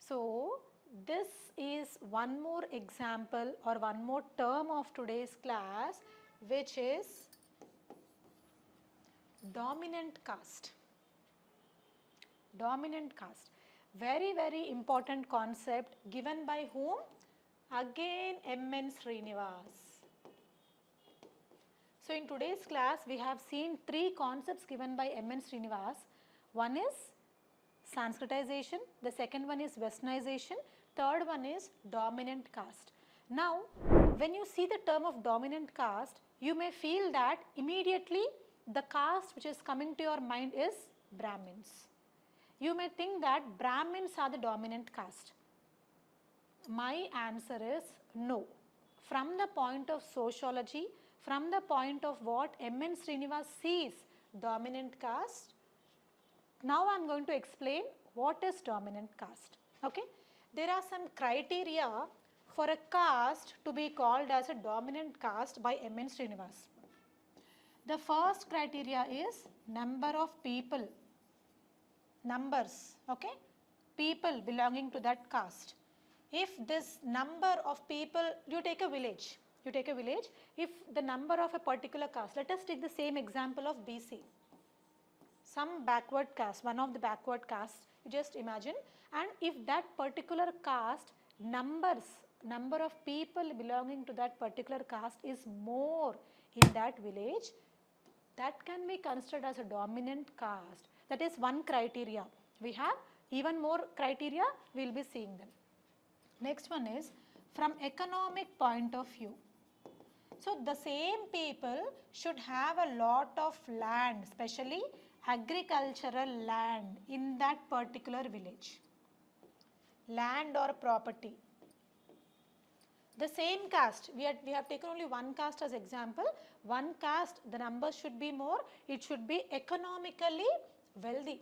So this is one more example or one more term of today's class, which is dominant caste. Dominant caste. Very, very important concept given by whom? Again M.N. Srinivas. So in today's class we have seen three concepts given by M.N. Srinivas. One is Sanskritization, the second one is Westernization, third one is dominant caste. Now when you see the term of dominant caste, you may feel that immediately the caste which is coming to your mind is Brahmins. You may think that Brahmins are the dominant caste. My answer is no. From the point of sociology, from the point of what M.N. Srinivas sees dominant caste, now I am going to explain what is dominant caste. Okay? There are some criteria for a caste to be called as a dominant caste by M.N. Srinivas. The first criteria is number of people. Numbers, okay, people belonging to that caste. If this number of people, you take a village, if the number of a particular caste, let us take the same example of BC, some backward caste, one of the backward castes, you just imagine, and if that particular caste number of people belonging to that particular caste is more in that village, that can be considered as a dominant caste. That is one criteria. We have even more criteria, we will be seeing them. Next one is from economic point of view. So the same people should have a lot of land, especially agricultural land in that particular village. Land or property. The same caste, we have taken only one caste as example. One caste, the numbers should be more, it should be economically wealthy.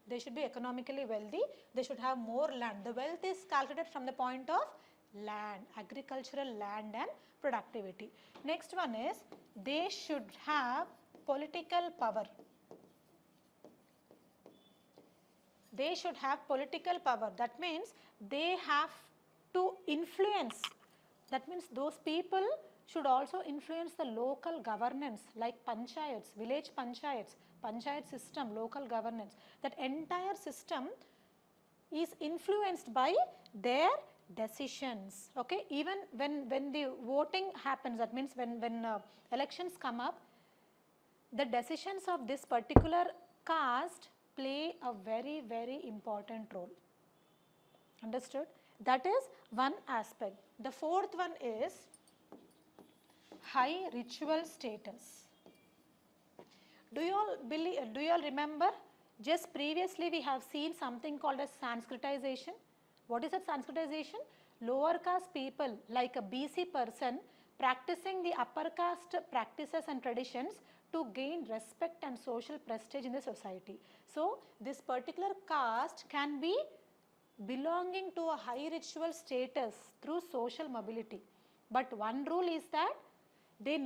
They should be economically wealthy, they should have more land. The wealth is calculated from the point of land, agricultural land and productivity. Next one is they should have political power. They should have political power. That means they have to influence. That means those people should also influence the local governance like panchayats, village panchayats, panchayat system, local governance. That entire system is influenced by their decisions. Okay, even when the voting happens, that means when elections come up, the decisions of this particular caste play a very, very important role. Understood? That is one aspect. The fourth one is high ritual status. Do you all remember? Just previously we have seen something called as Sanskritization. What is that Sanskritization? Lower caste people like a BC person practicing the upper caste practices and traditions to gain respect and social prestige in the society. So this particular caste can be belonging to a high ritual status through social mobility. But one rule is that they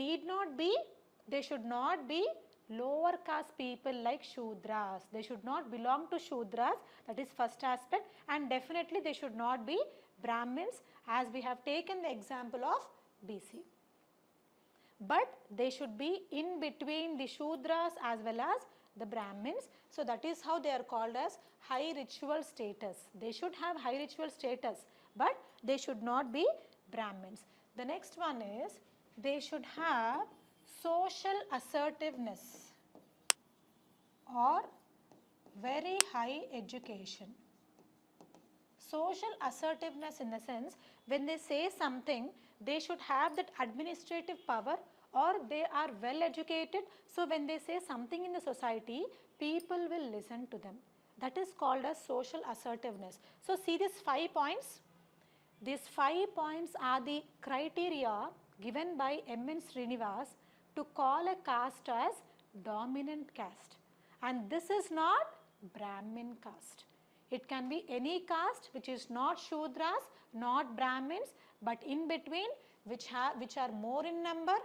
should not be lower caste people like Shudras. They should not belong to Shudras, that is first aspect, and definitely they should not be Brahmins as we have taken the example of BC. But they should be in between the Shudras as well as the Brahmins. So that is how they are called as high ritual status. They should have high ritual status, but they should not be Brahmins. The next one is they should have social assertiveness or very high education. Social assertiveness in the sense, when they say something, they should have that administrative power or they are well educated. So when they say something in the society, people will listen to them. That is called as social assertiveness. So see these 5 points. These 5 points are the criteria given by M.N. Srinivas to call a caste as dominant caste. And this is not Brahmin caste. It can be any caste which is not Shudras, not Brahmins, but in between, which are more in number.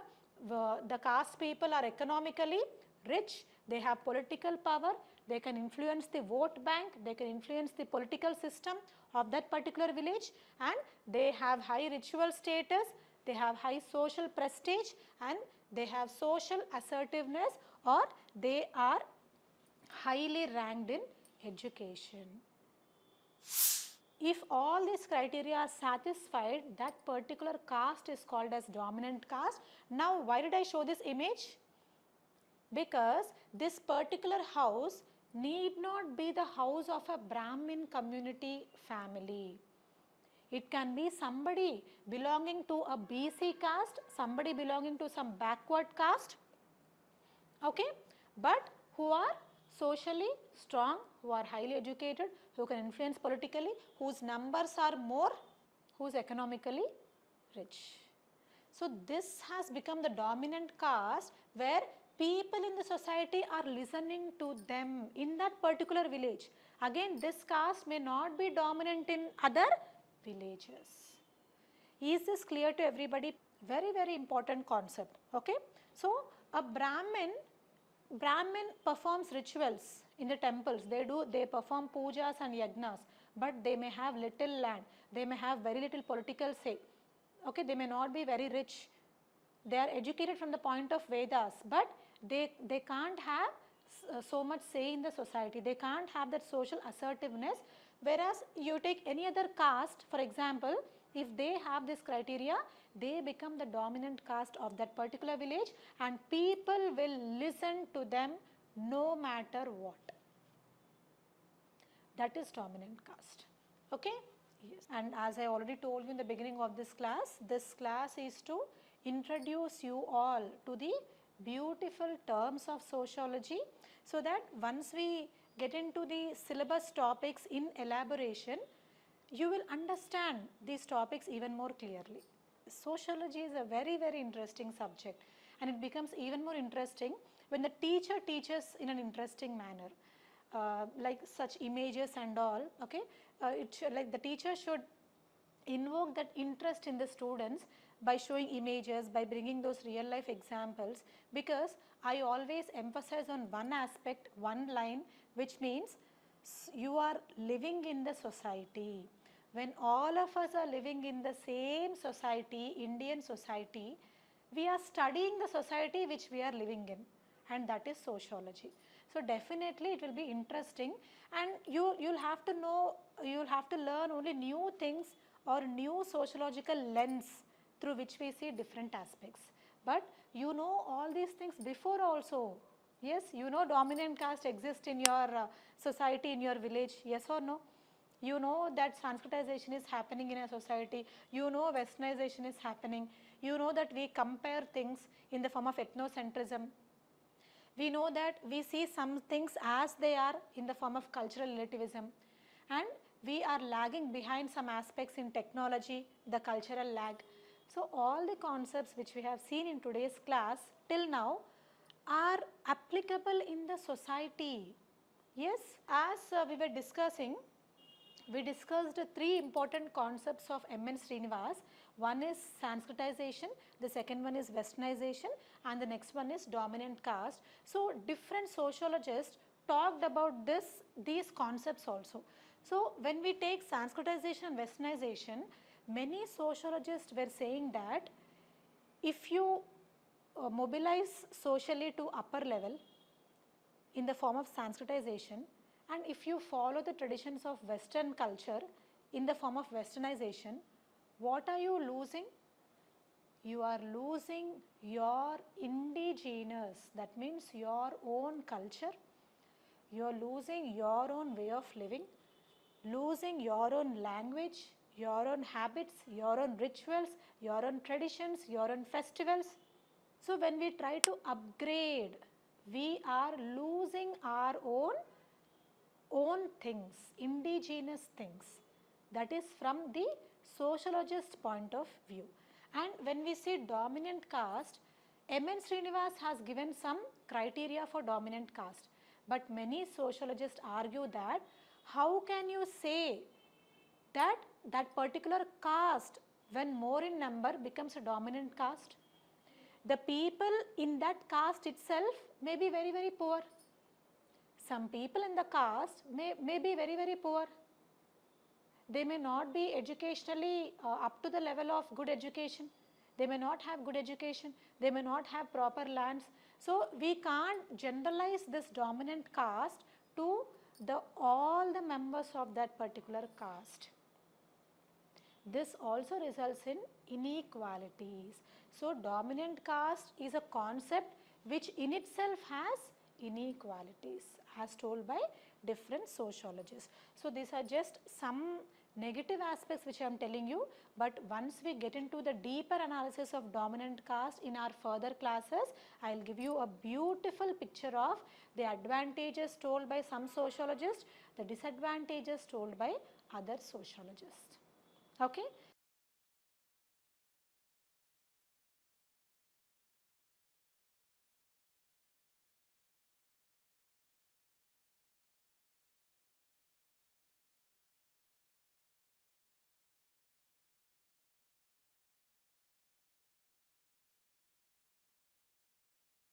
The caste people are economically rich, they have political power, they can influence the vote bank, they can influence the political system of that particular village, and they have high ritual status, they have high social prestige, and they have social assertiveness, or they are highly ranked in education. If all these criteria are satisfied, that particular caste is called as dominant caste. Now, why did I show this image? Because this particular house need not be the house of a Brahmin community family. It can be somebody belonging to a BC caste, somebody belonging to some backward caste, okay, but who are socially strong, who are highly educated, who can influence politically, whose numbers are more, who is economically rich. So this has become the dominant caste where people in the society are listening to them in that particular village. Again, this caste may not be dominant in other villages. Is this clear to everybody? Very, very important concept. Okay. So a Brahmin performs rituals in the temples. They perform pujas and yagnas, but they may have little land. They may have very little political say. Okay, they may not be very rich. They are educated from the point of Vedas, but they can't have so much say in the society. They can't have that social assertiveness. Whereas you take any other caste, for example, if they have this criteria, they become the dominant caste of that particular village, and people will listen to them no matter what. That is dominant caste. Okay? Yes. And as I already told you in the beginning of this class is to introduce you all to the beautiful terms of sociology, so that once we get into the syllabus topics in elaboration, you will understand these topics even more clearly. Sociology is a very, very interesting subject, and it becomes even more interesting when the teacher teaches in an interesting manner, like such images and all. Okay, like the teacher should invoke that interest in the students by showing images, by bringing those real life examples, because I always emphasize on one aspect, one line, which means you are living in the society. When all of us are living in the same society, Indian society, we are studying the society which we are living in, and that is sociology. So definitely it will be interesting, and you'll have to know, you'll have to learn only new things or new sociological lens through which we see different aspects. But you know all these things before also. Yes, you know dominant caste exists in your society, in your village, yes or no? You know that Sanskritization is happening in a society. You know Westernization is happening. You know that we compare things in the form of ethnocentrism. We know that we see some things as they are in the form of cultural relativism. And we are lagging behind some aspects in technology, the cultural lag. So all the concepts which we have seen in today's class till now are applicable in the society. Yes, as we were discussing, we discussed three important concepts of M.N. Srinivas. One is Sanskritization, the second one is Westernization, and the next one is dominant caste. So different sociologists talked about these concepts also. So when we take Sanskritization and Westernization, many sociologists were saying that if you mobilize socially to upper level in the form of Sanskritization, and if you follow the traditions of Western culture in the form of Westernization, what are you losing? You are losing your indigenous, that means your own culture. You are losing your own way of living, losing your own language, your own habits, your own rituals, your own traditions, your own festivals. So when we try to upgrade, we are losing our own things, indigenous things. That is from the sociologist point of view. And when we see dominant caste, M.N. Srinivas has given some criteria for dominant caste. But many sociologists argue that how can you say that that particular caste, when more in number, becomes a dominant caste? the people in that caste itself may be very, very poor. Some people in the caste may be very, very poor. They may not be educationally up to the level of good education. They may not have good education. They may not have proper lands. So, we can't generalize this dominant caste to all the members of that particular caste. This also results in inequalities. So, dominant caste is a concept which in itself has inequalities as told by different sociologists. So, these are just some negative aspects which I am telling you, but once we get into the deeper analysis of dominant caste in our further classes, I will give you a beautiful picture of the advantages told by some sociologists, the disadvantages told by other sociologists. Okay.